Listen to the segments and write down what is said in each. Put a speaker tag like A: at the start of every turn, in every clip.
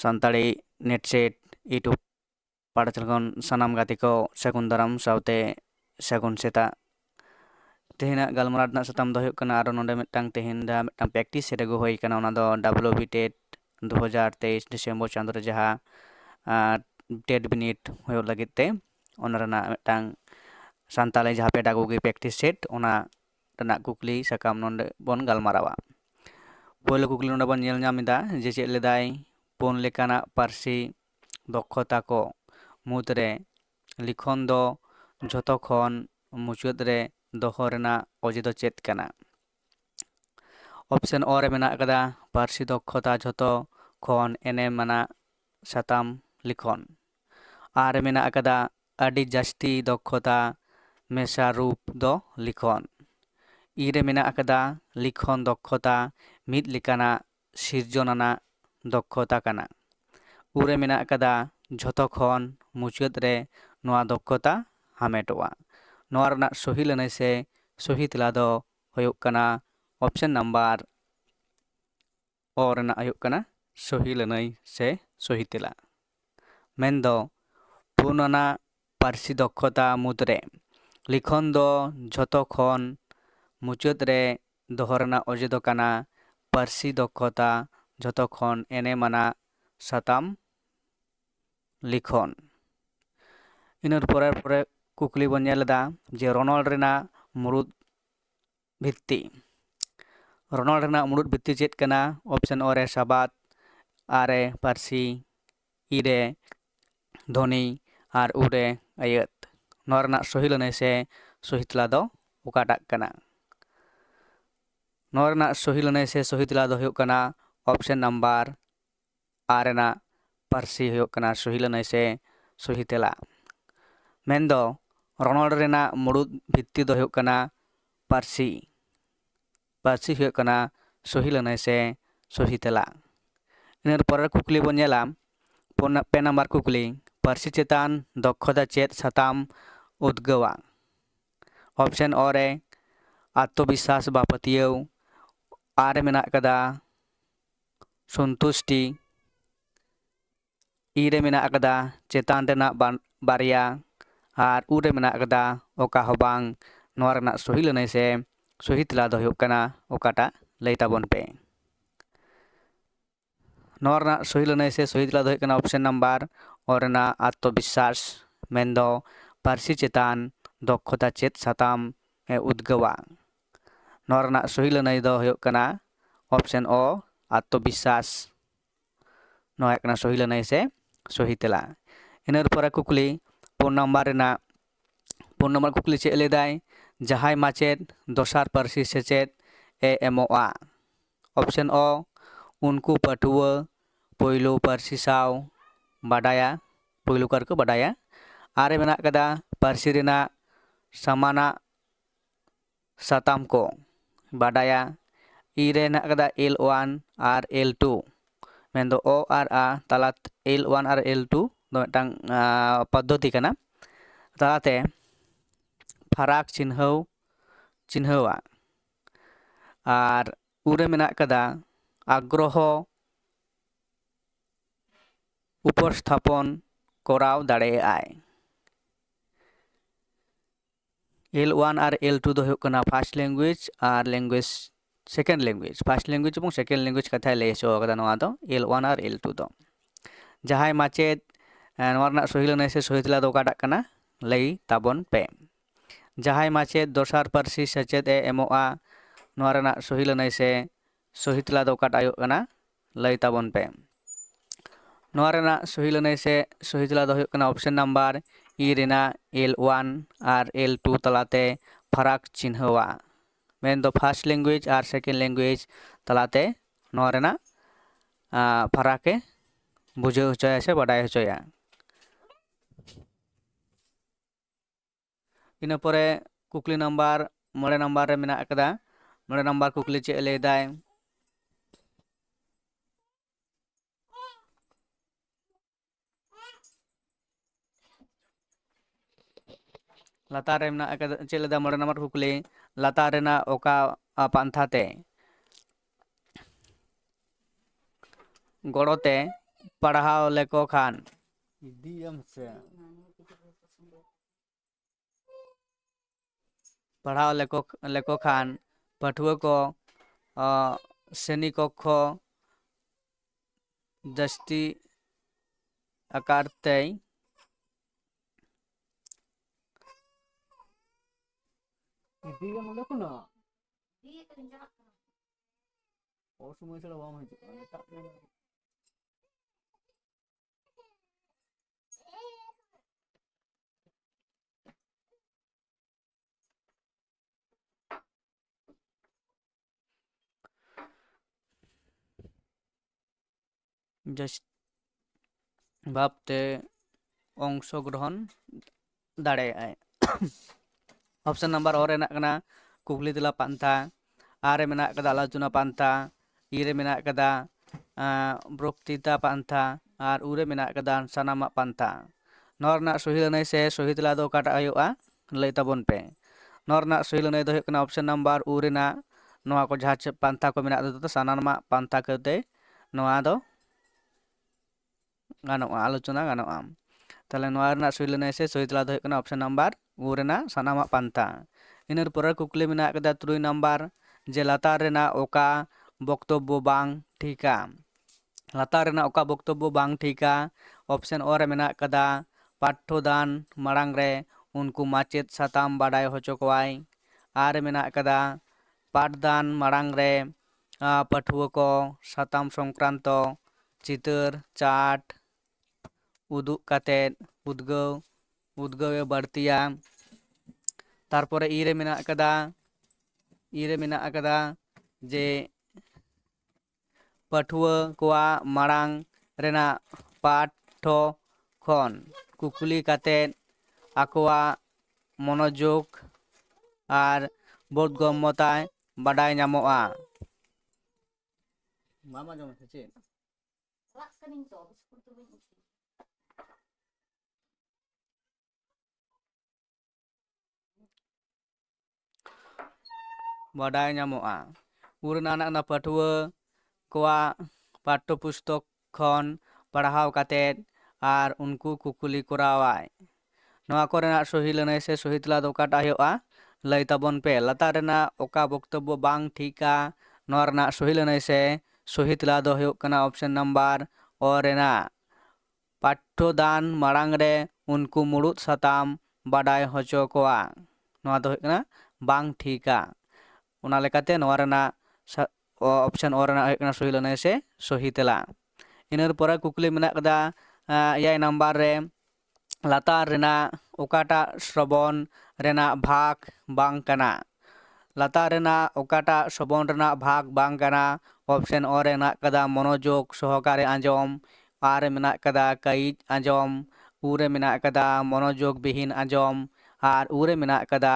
A: Santali net set YouTube ᱯᱟᱲᱪᱟᱞ ᱠᱷᱚᱱ ᱥᱟᱱᱟᱢ ᱜᱟᱛᱮ ᱠᱚ ᱥᱟᱹᱜᱩᱱ ᱫᱟᱨᱟᱢ ᱥᱟᱶᱛᱮ ᱥᱟᱹᱜᱩᱱ ᱥᱮᱛᱟᱜ ᱛᱮᱦᱮᱧᱟᱜ ᱜᱟᱞᱢᱟᱨᱟᱣ ᱨᱮᱱᱟᱜ ᱥᱟᱛᱟᱢ ᱫᱚ ᱦᱩᱭᱩᱜ ᱠᱟᱱᱟ ᱟᱨᱚ ᱱᱚᱰᱮ ᱛᱮᱦᱮᱧ ᱢᱤᱫᱴᱟᱝ ᱯᱨᱮᱠᱴᱤᱥ ᱥᱮᱴ ᱟᱹᱜᱩ ᱦᱩᱭ ᱠᱟᱱᱟ ᱚᱱᱟ ᱫᱚ WB ᱴᱮᱴ 2023 ᱰᱤᱥᱮᱢᱵᱚᱨ ᱪᱟᱸᱫᱳ ᱨᱮ ᱡᱟᱦᱟᱸ ᱴᱮᱴ ᱵᱤᱱᱤᱰ ᱦᱩᱭᱩᱜ ᱞᱟᱹᱜᱤᱫ ᱛᱮ ᱚᱱᱟ ᱨᱮᱱᱟᱜ ᱢᱤᱫᱴᱟᱝ ᱥᱟᱱᱛᱟᱲᱤ ᱡᱟᱦᱟᱸ ᱯᱮᱰᱟᱜᱳᱜᱤ ᱯᱨᱮᱠᱴᱤᱥ ᱥᱮᱴ ᱚᱱᱟ ᱨᱮᱱᱟᱜ ᱠᱩᱠᱞᱤ ᱥᱟᱠᱟᱢ ᱱᱚᱰᱮ ᱵᱚᱱ ᱜᱟᱞᱢᱟᱨᱟᱣᱟ। ᱯᱳᱭᱞᱳ ᱠᱩᱠᱞᱤ ᱱᱚᱰᱮ ᱵᱚᱱ ᱧᱮᱞ ᱧᱟᱢ ᱮᱫᱟ ᱡᱮ ᱪᱮᱫ ᱞᱮᱫᱟᱭ 4 ᱞᱮᱠᱟᱱᱟᱜ ᱯᱟᱹᱨᱥᱤ দক্ষতা ᱠᱚ ᱢᱩᱫᱽᱨᱮ লিখন ᱫᱚ ᱡᱷᱚᱛᱚ ᱠᱷᱚᱱ ᱢᱩᱪᱟᱹᱫ ᱨᱮ ᱫᱚᱦᱚ ᱨᱮᱱᱟᱜ ᱚᱡᱮ ᱫᱚ ᱪᱮᱫ ᱠᱟᱱᱟ? ᱚᱯᱥᱮᱱ ᱚ ᱨᱮ ᱢᱮᱱᱟᱜ ᱟᱠᱟᱫᱟ ᱯᱟᱹᱨᱥᱤ ᱫᱚক্ষতা ᱡᱷᱚᱛᱚ ᱠᱷᱚᱱ ᱮᱱᱮᱢ ᱟᱱᱟᱜ ᱥᱟᱛᱟᱢ লিখন। আর রে মেনা আকাদা আডি জাস্তি দক্ষতা মেশা রূপ দ লিখন। ই রে মেনা আকাদা লিখন দক্ষতা মিদ লিকানা সিরজনানা দক্ষতা কানা। উ রে মেনা আকাদা ᱡᱷᱚᱛᱚ ᱠᱷᱚᱱ ᱢᱩᱪᱟᱹᱫ ᱨᱮ ᱱᱚᱣᱟ ᱫᱚক্ষতা ᱦᱟᱢᱮᱴᱚᱜᱼᱟ। ᱱᱚᱣᱟ ᱨᱮᱱᱟᱜ ᱥᱚᱦᱤ ᱞᱟᱹᱱᱟᱹᱭ ᱥᱮ ᱥᱚᱦᱤ ᱛᱮᱞᱟ ᱫᱚ ᱦᱩᱭᱩᱜ ᱠᱟᱱᱟ ᱚᱯᱥᱮᱱ ᱱᱟᱢᱵᱟᱨ ᱚ ᱨᱮᱱᱟᱜ ᱦᱩᱭᱩᱜ ᱠᱟᱱᱟ ᱥᱚᱦᱤ ᱞᱟᱹᱱᱟᱹᱭ ᱥᱮ ᱥᱚᱦᱤ ᱛᱮᱞᱟ। ᱢᱮᱱᱫᱚ ᱯᱩᱱᱟᱱᱟ ᱯᱟᱹᱨᱥᱤ ᱫᱚক্ষতা ᱢᱩᱫᱽᱨᱮ লিখন ᱫᱚ ᱡᱷᱚᱛᱚ ᱠᱷᱚᱱ ᱢᱩᱪᱟᱹᱫ ᱨᱮ ᱫᱚᱦᱚ ᱨᱮᱱᱟᱜ ᱚᱡᱮ ᱫᱚ ᱠᱟᱱᱟ ᱯᱟᱹᱨᱥᱤ ᱫᱚক্ষতা ᱡᱷᱚᱛᱚ ᱠᱷᱚᱱ ᱮᱱᱮᱢ ᱟᱱᱟᱜ ᱥᱟᱛᱟᱢ লিখন। ᱤᱱᱟᱹ ᱯᱚᱨᱮ কুকলি বন ᱧᱮᱞ ᱮᱫᱟ ᱡᱮ ᱨᱚᱱᱚᱲ ᱨᱮᱱᱟᱜ ᱢᱩᱲᱩᱫ ᱵᱷᱤত্তি। ᱨᱚᱱᱚᱲ ᱨᱮᱱᱟᱜ ᱢᱩᱲᱩᱫ ᱵᱷᱤত্তি ᱪᱮᱫ ᱠᱟᱱᱟ? ᱚᱯᱥᱮᱱ ᱚ ᱨᱮ ᱥᱟᱵᱟᱫ, ᱟ ᱨᱮ ᱯᱟᱹᱨᱥᱤ, ই রে ধ্বনি আর উ রে আয়াত। ᱱᱚᱣᱟ ᱨᱮᱱᱟᱜ ᱥᱚᱦᱤ ᱞᱟᱹᱱᱟᱹᱭ ᱥᱮ ᱥᱚᱦᱤ ᱛᱮᱞᱟ ᱫᱚ ᱚᱠᱟᱴᱟᱜ ᱠᱟᱱᱟ? ᱱᱚᱣᱟ ᱨᱮᱱᱟᱜ ᱥᱚᱦᱤ ᱞᱟᱹᱱᱟᱹᱭ ᱥᱮ ᱥᱚᱦᱤ ᱛᱮᱞᱟ ᱫᱚ ᱦᱩᱭᱩᱜ ᱠᱟᱱᱟ ᱚᱯᱥᱮᱱ ᱱᱟᱢᱵᱟᱨ ᱟ ᱨᱮᱱᱟᱜ ᱯᱟᱹᱨᱥᱤ ᱦᱩᱭᱩᱜ ᱠᱟᱱᱟ ᱥᱚᱦᱤ ᱞᱟᱹᱱᱟᱹᱭ ᱥᱮ ᱥᱚᱦᱤ ᱛᱮᱞᱟ। ᱢᱮᱱᱫᱚ ᱨᱚᱱᱚᱲ ᱨᱮᱱᱟᱜ ᱢᱩᱲᱩᱫ ᱵᱷᱤত্তি ᱫᱚ ᱦᱩᱭᱩᱜ ᱠᱟᱱᱟ ᱯᱟᱹᱨᱥᱤ। ᱯᱟᱹᱨᱥᱤ ᱦᱩᱭᱩᱜ ᱠᱟᱱᱟ ᱥᱚᱦᱤ ᱞᱟᱹᱱᱟᱹᱭ ᱥᱮ ᱥᱚᱦᱤ ᱛᱮᱞᱟ। ᱤᱱᱟᱹ ᱯᱚᱨᱮ ᱠᱩᱠᱞᱤ ᱵᱚᱱ ᱧᱮᱞᱟ 5 ᱱᱟᱢᱵᱟᱨ ᱠᱩᱠᱞᱤ ᱯᱟᱹᱨᱥᱤ ᱪᱮᱛᱟᱱ ᱫᱚক্ষতা ᱪᱮᱫ ᱥᱟᱛᱟᱢ ᱩᱫᱽᱜᱟᱹᱣᱟ? ᱚᱯᱥᱮᱱ ᱚ ᱨᱮ ᱟᱛᱢᱚᱵᱤᱥᱥᱟᱥ ᱵᱟ ᱯᱟᱹᱛᱭᱟᱹᱣ, ᱟ ᱨᱮ ᱢᱮᱱᱟᱜ ᱟᱠᱟᱫᱟ ᱥᱚᱱᱛᱩᱥᱴᱤ, ই রে মেনা আকাদা চেতান রেনাᱜ বারিয়া আর উ রে মেনা আকাদা ওকা ᱦᱚᱸ ᱵᱟᱝ। ᱱᱚᱣᱟ ᱨᱮᱱᱟᱜ ᱥᱚᱦᱤ ᱞᱟᱹᱱᱟᱹᱭ ᱥᱮ ᱥᱚᱦᱤ ᱛᱮᱞᱟ ᱫᱚ ᱦᱩᱭᱩᱜ ᱠᱟᱱᱟ ᱚᱠᱟᱴᱟᱜ ᱞᱟᱹᱭ ᱛᱟᱵᱚᱱ ᱯᱮ। ᱱᱚᱣᱟ ᱨᱮᱱᱟᱜ ᱥᱚᱦᱤ ᱞᱟᱹᱱᱟᱹᱭ ᱥᱮ ᱥᱚᱦᱤ ᱛᱮᱞᱟ ᱫᱚ ᱦᱩᱭᱩᱜ ᱠᱟᱱᱟ ᱚᱯᱥᱮᱱ ᱱᱟᱢᱵᱟᱨ ᱚ ᱨᱮᱱᱟᱜ আত্মবিশ্বাস। ᱢᱮᱱᱫᱚ ᱯᱟᱹᱨᱥᱤ ᱪᱮᱛᱟᱱ ᱫᱚক্ষতা ᱪᱮᱫ ᱥᱟᱛᱟᱢ ᱩᱫᱽᱜᱟᱹᱣᱟ? ᱱᱚᱣᱟ ᱨᱮᱱᱟᱜ ᱥᱚᱦᱤ ᱞᱟᱹᱱᱟᱹᱭ ᱫᱚ ᱦᱩᱭᱩᱜ ᱠᱟᱱᱟ ᱚᱯᱥᱮᱱ ᱚ আত্মবিশ্বাস। ᱱᱚᱣᱟ ᱦᱩᱭᱩᱜ ᱠᱟᱱᱟ ᱥᱚᱦᱤ ᱞᱟᱹᱱᱟᱹᱭ ᱥᱮ ᱥᱚᱦᱤ ᱛᱮᱞᱟ। ᱤᱱᱟᱹ ᱯᱚᱨᱮ ᱠᱩᱠᱞᱤ 4 ᱱᱟᱢᱵᱟᱨ ᱨᱮᱱᱟᱜ 4 ᱱᱟᱢᱵᱟᱨ ᱠᱩᱠᱞᱤ ᱪᱮᱫ ᱞᱮᱫᱟᱭ? ᱡᱟᱦᱟᱸᱭ ᱢᱟᱪᱮᱫ ᱫᱚᱥᱟᱨ ᱯᱟᱹᱨᱥᱤ ᱥᱮᱪᱮᱫ ᱮ ᱮᱢᱚᱜᱼᱟ। ᱚᱯᱥᱮᱱ ᱚ ᱩᱱᱠᱩ ᱯᱟᱹᱴᱷᱩᱣᱟᱹ ᱯᱳᱭᱞᱳ ᱯᱟᱹᱨᱥᱤ ᱥᱟᱶ ᱵᱟᱰᱟᱭᱟ, ᱯᱳᱭᱞᱳ ᱠᱟᱨ ᱠᱚ ᱵᱟᱰᱟᱭᱟ। ᱟᱨ ᱨᱮ ᱢᱮᱱᱟᱜ ᱟᱠᱟᱫᱟ ᱯᱟᱹᱨᱥᱤ ᱨᱮᱱᱟᱜ ᱥᱟᱢᱟᱱᱟᱜ ᱥᱟᱛᱟᱢ ᱠᱚ ᱵᱟᱰᱟᱭᱟ। ই রে ᱢᱮᱱᱟᱜ ᱟᱠᱟᱫᱟ L1 ᱟᱨ L2। ᱢᱮᱱᱫᱚ ᱚ ᱟᱨ ᱟ ᱛᱟᱞᱟ L1 ᱟᱨ L2 ᱫᱚ ᱢᱤᱫᱴᱟᱝ ᱯᱚᱫᱽᱫᱷᱚᱛᱤ ᱠᱟᱱᱟ। ᱛᱟᱞᱟᱛᱮ ᱯᱷᱟᱨᱟᱠ ᱪᱤᱱᱦᱟᱹᱣᱟ। ᱟᱨ ᱩ ᱨᱮ ᱢᱮᱱᱟᱜ ᱟᱠᱟᱫᱟ ᱟᱜᱽᱜᱨᱚᱦᱚ উপস্থাপন করাও দাᱲᱮᱭᱟᱜᱼᱟᱭ। L1 আর L2 ᱫᱚ ᱦᱩᱭᱩᱜ ᱠᱟᱱᱟ ᱯᱷᱟর্স্ট ল্যাঙ্গুয়েজ আর language second language. First language এবং সেকেন্ড ল্যাঙ্গুয়েজ কথায় ᱞᱟᱹᱭ ᱦᱚᱪᱚ ᱟᱠᱟᱫᱟ ᱱᱚᱣᱟ ᱫᱚ L1 ᱟᱨ L2 ᱫᱚ। ᱡᱟᱦᱟᱸᱭ ᱢᱟᱪᱮᱫ ᱱᱚᱣᱟ ᱨᱮᱱᱟᱜ ᱥᱚᱦᱤ ᱞᱟᱹᱱᱟᱹᱭ ᱥᱮ ᱥᱚᱦᱤ ᱛᱮᱞᱟ ᱫᱚ ᱚᱠᱟᱴᱟᱜ ᱠᱟᱱᱟ? ᱞᱟᱹᱭ ᱛᱟᱵᱚᱱ ᱯᱮ। ᱡᱟᱦᱟᱸᱭ ᱢᱟᱪᱮᱫ ᱫᱚᱥᱟᱨ ᱯᱟᱹᱨᱥᱤ ᱥᱮᱪᱮᱫ ᱮ ᱮᱢᱚᱜᱼᱟ। ᱱᱚᱣᱟ ᱨᱮᱱᱟᱜ ᱥᱚᱦᱤ ᱞᱟᱹᱱᱟᱹᱭ ᱥᱮ ᱥᱚᱦᱤ ᱛᱮᱞᱟ ᱫᱚ ᱚᱠᱟᱴᱟᱜ ᱦᱩᱭᱩᱜ ᱠᱟᱱᱟ? ᱞᱟᱹᱭ ᱛᱟᱵᱚᱱ ᱯᱮ। ᱱᱚᱣᱟ ᱨᱮᱱᱟᱜ ᱥᱚᱦᱤ ᱞᱟᱹᱱᱟᱹᱭ ᱥᱮ ᱥᱚᱦᱤ ᱛᱮᱞᱟ ᱫᱚ ᱦᱩᱭᱩᱜ ᱠᱟᱱᱟ ᱚᱯᱥᱮᱱ ᱱᱟᱢᱵᱟর ই ᱨᱮᱱᱟᱜ L1 ᱟᱨ L2 ᱛᱟᱞᱟᱛᱮ ᱯᱷᱟᱨᱟᱠ ᱪᱤᱱᱦᱟᱹᱣᱟ। ᱢᱮᱱᱫᱚ ᱯᱷᱟর্স্ট ল্যাঙ্গুয়েজ আর সেকেন্ড ল্যাঙ্গুয়েজ ᱛᱟᱞᱟᱛᱮ ᱱᱚᱣᱟ ᱨᱮᱱᱟᱜ ᱯᱷᱟᱨᱟᱠᱮ ᱵᱩᱡᱷᱟᱹᱣ ᱦᱚᱪᱚᱭᱟ ᱥᱮ ᱵᱟᱰᱟᱭ ᱦᱚᱪᱚᱭᱟ। ᱤᱱᱟᱹ ᱯᱚᱨᱮ ᱠᱩᱠᱞᱤ ᱱᱟᱢᱵᱟᱨ 9 ᱱᱟᱢᱵᱟর ᱨᱮ ᱢᱮᱱᱟᱜ ᱟᱠᱟᱫᱟ 9 ᱱᱟᱢᱵᱟᱨ ᱠᱩᱠᱞᱤ ᱪᱮᱫ ᱞᱟᱹᱭᱫᱟᱭ? ᱞᱟᱛᱟᱨ ᱨᱮ ᱢᱮᱱᱟᱜ ᱟᱠᱟᱫᱟ ᱪᱮᱫ ᱞᱮᱫᱟ 9 ᱱᱟᱢᱵᱟᱨ ᱠᱩᱠᱞᱤ ᱞᱟᱛᱟᱨ ᱨᱮᱱᱟᱜ ᱚᱠᱟ ᱯᱟᱱᱛᱷᱟ ᱛᱮ ᱜᱚᱲᱚᱛᱮ पढ़ाओ लेको खान पढ़ाओ लेको खान पाठुआ को श्रेणी कक्ष जस्ती आकार ते भावते अंशग्रहण दाड़े ऑप्शन नंबर और कुकली तला पांथा आरे मेना कदा आलोचना पांथा इरे मेना कदा ब्रोक्तिता पांथा और उरे मेना कदा सानामा पांथा नौरना सही लनाई से सही तला दो काटा आयोआ लई ताबोन पे नौरना सही लनाई दो हुयुग कना ऑप्शन नंबर उरेना नोआ को जहाँ पांथा को मेना दो सानामा पांथा करते नोआ दो गानोआ आलोचना गानोआ ताले नोआ रना सही लनाई से सही तला दो हुयुग कना ऑप्शन नंबर उरेना सानामा पांथा इनर पर कुकली मेना कदा 3 नंबर जे लातार रेना ओका बक्तव्य बांग ठीका लातार रेना ओका बक्तव्य बांग ठीका ऑप्शन और मेना कदा पाठ्यदान मांग रे उनको माचेत साताम बाडाय होचो कोवाय आर मेना कदा पाठदान मांग रे पाठुआ को साताम संक्रांत चितर चाट उदुग काते उद्गव बढ़तिया तारपरे इरे मेना कदा जे पाठुआ कोआ मांग रेना पाठो खन कुकली काते आकोआ मनोयोग और बोधगम्यता बाडाय नामोआ मामा जम से बाडाय नामोआ उरना ना पाठुआ कोआ पाठ्य पुस्तक खन पढ़ाव काते और उनको कुकुली करावाय नोआ कोरेना सही लनाई से सही तला दो काटा हुआ लई ताबोन पे लातार रेना ओका बक्तव्य बांग ठीका नोआ रेना सही लनाई से सही तला दो हुयुग कना ऑप्शन नंबर और रेना पाठ्यदान मांग रे उनको मुड़ुद साताम बाडाय होचो कोआ नोआ दो हुयुग कना बांग ठीका उना लेकाते नोआ रेना ऑप्शन और सही लनाई से सही तला इनर पर कुकली मेना कदा 8 नंबर रे लातार रेना ओकाटा श्रवण रेना भाग बांग कना लातार रेना ओकाटा श्रवण रेना भाग बांग कना ऑप्शन और रेना कदा मनोयोग सहकारे आंजम आर मेना कदा कईज आंजम उरे मेना कदा मनोयोग बिहीन आंजम और उरे मेना कदा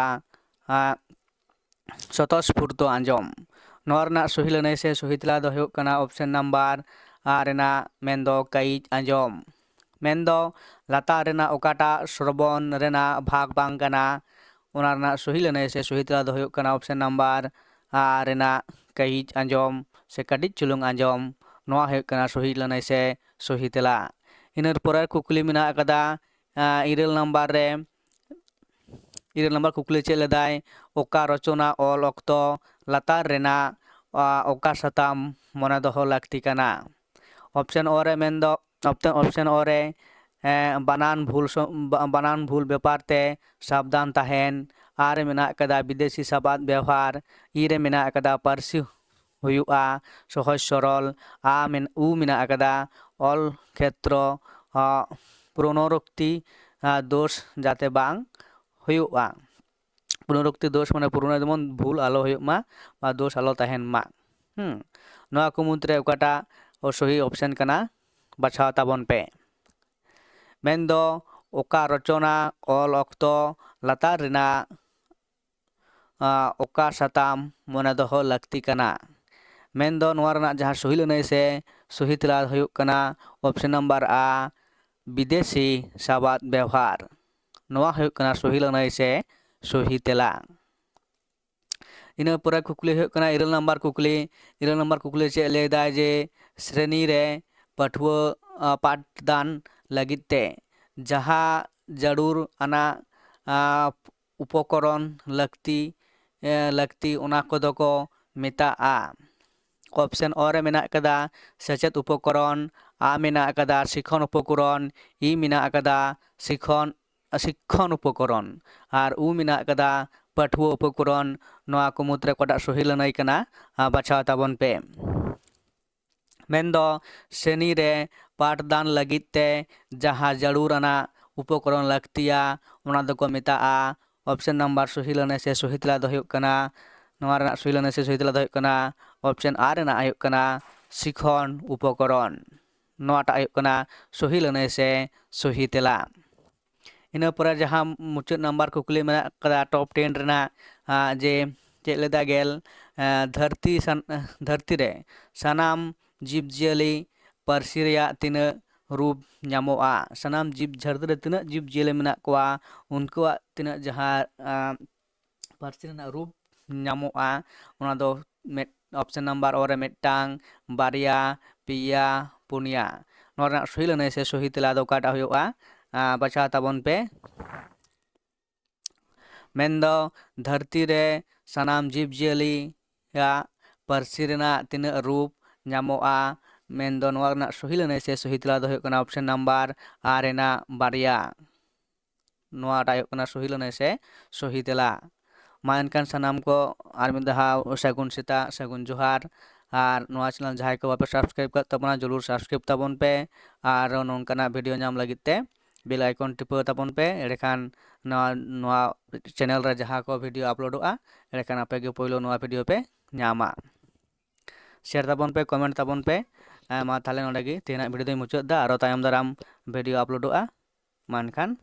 A: स्वतःस्फूर्त आंजम नोआ रेना सही लनाई से सही तला दो हुयुग कना ऑप्शन नंबर रेना मेंदो कईज आंजम मेंदो लातार रेना ओकाटा श्रवण रेना भाग बांग कना उना रेना सही लनाई से सही तला दो हुयुग कना ऑप्शन नंबर रेना कईज आंजम से कटिज चुलुंग आंजम नोआ हुयुग कना सही लनाई से सही तला इनर पर कुकली मेना कदा 9 नंबर कुकली चेक लेदाय ओका रचना ऑल ऑक्तो लातार रेना ओका साताम मने दोहो लाक्ति कना ऑप्शन और मेंदो ऑप्शन और बानान भूल व्यापार ते सावधान तहन आर मेना कदा विदेशी शब्द व्यवहार इरे मेना कदा पारसी हुयुआ सहज सरल उ मेना कदा ऑल क्षेत्र पुनरुक्ति दोष जाते बांग हुयुआ पुनरुक्ति दोष माने पुनः जेमन भूल आलो हुयुमा बा दोष आलो तहन मा नोआ को मुद्रे ओकाटा सही ऑप्शन कना बाछाव ताबोन पे मेंदो ओका रचना ऑल ऑक्तो लातार रेना ओका साताम मने दोहो लाक्ति कना मेंदो नोआ रेना जहाँ सही लनाई से सही तला हुयुग कना ऑप्शन नंबर विदेशी शब्द व्यवहार नोआ हुयुग कना सही लनाई से सही तला इन पर कुकली हुयुग कना 9 नंबर कुकली चेक लेदा जे श्रेणी रे pathwa पाठदान लगित ते जहाँ जरूर आना उपकरण लगती ओना कोदो को मेताआ। ऑप्शन और मेना कदा सेचेत उपकरण, आ मेना कदा शिक्षण उपकरण, ई मेना कदा शिक्षण उपकरण और उ मेना कदा पाठुआ उपकरण। नोआ को मुद्रे कोटा सही लनाई कना बाछाव ताबन पे। मेनदो श्रेणी रे पाठदान लगित ते जहाँ जरूर आना उपकरण लगतिया ओना दो को मेताआ। ऑप्शन नंबर सही लने से सही तला दो हुयुग कना नोआ रना सही लने से सही तला दो हुयुग कना ऑप्शन आ रना हुयुग कना शिक्षण उपकरण। नोआटा हुयुग कना सही लने से सही तला। इन पर जहाँ मुचाद नंबर कुकली में कदा टॉप 10 रना जे चेक लेदा गेल धरती रे सानाम जीव जियाली पार्सी रेया तिना रूप ᱧᱟᱢᱚᱜᱼᱟ। सानाम जीव धरती रे तिना जीव जियाली मेना कोआ उनकुआ तिना जहाँ पार्सी रेना रूप ᱧᱟᱢᱚᱜᱼᱟ ओना दो ऑप्शन नंबर और मिदटांग बारिया पिया पुनिया। नोआ रना सही लने से सही तेला दो काटा हुयुगा बाछा ताबन पे। मेनदो धरती रे सानाम जीव जियाली या पार्सी रेना तिना रूप ᱧᱟᱢᱚᱜᱼᱟ। मेनदो नोआ रना सही लने से सही तेला दो हुयुग कना ऑप्शन नंबर आ रेना बारिया। नोआ टा हुयुग कना सही लने से सही तेला। मा एनकान सानाम को आर मिद दहाव सागुन सेता सागुन जोहार और नोआ चैनल जहां को बापे सब्सक्राइब कर तबना जरूर सब्सक्राइब ताबन पे और नोंकाना वीडियो नाम लगित ते बेल आइकन टिपो ताबन पे। एडेखान नोआ चैनल रे जहां को वीडियो अपलोडोगा एडेखान आपे गे पहलो नोआ वीडियो पे ᱧᱟᱢᱟ। शेयर ताबन पे कमेंट ताबन पे मा ताले नोडे गे तेना वीडियो दो मुचाद दा आरो तायम दाराम वीडियो अपलोडोगा। मा एनखान